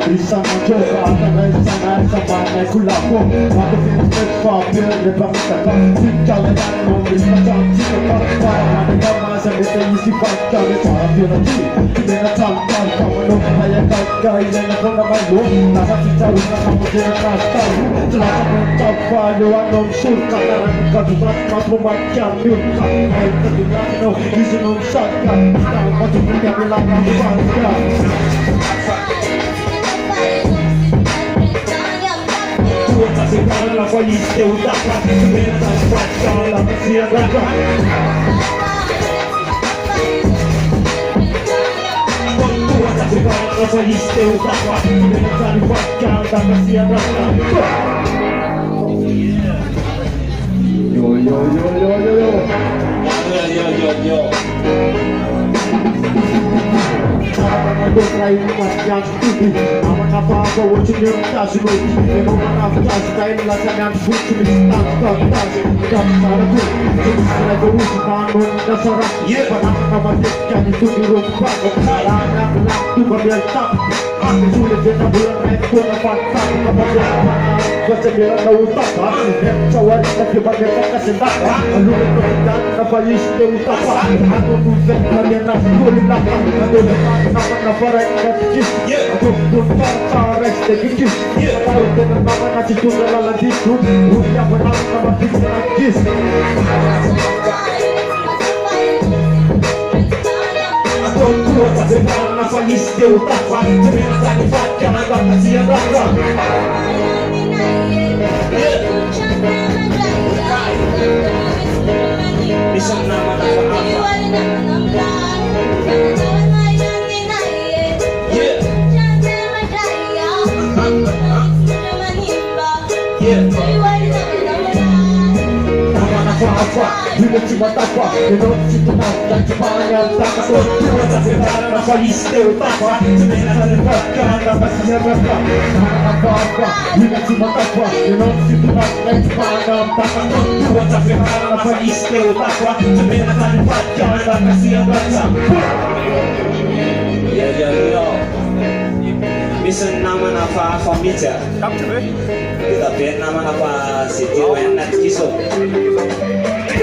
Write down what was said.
Di sana coba akan sana sama kulaku aku fikir papel de bangsa kan kalau dan memberi macam jika kau ada masa itu isi fakta tapi nanti kita tanpa kamu nak ayah kau yang kau nak mahu nak tahu kamu jangan tahu telah mencapai dua nom surga dan kau tak mampu macam yun kau terdengar no isi nom sakit kau masih punya bilang bangga Sekarang apa itu dapat sebentar dalam siaran Sekarang apa itu dapat sebentar dalam siaran Yo yo yo yo yo yo yo yo yo Aku try yang tinggi Aman apa-apa wujudnya tak sulit Memang apa selain lasan yang suci Tak cara ku Jenis kena berusaha bangun dasar Padahal kematikan itu dirubah Kepalangan waktu berbiasa Aku sulit jenak bulan itu Nampak tak kepada Baca biar tahu tak Cawar akibat mereka kesentak Lalu berkenan apa istilah utama Aku bukan kalian nak kulit lapang Aku Napa rakyat kis Aku pun cara sedikit Tahu dengan nama nasi tunda lalan tidur Yang benar nama kita kis Aku kuat sekarang napa istilah utama Sebentar difatkan agak kasihan rasa Bisa nama-nama apa Bila cuma takwa Dengan cinta dan cuma yang tak kasut Cuma sekarang apa istilah utama Sebenarnya lepaskan apa siapa Apa-apa Bila cuma takwa Dengan cinta dan cuma yang tak kasut Cuma sekarang apa istilah utama Sebenarnya lepaskan apa siapa Ya ya ya Bisa nama-nama família Kita bet nama-nama Siti Wenat Kisok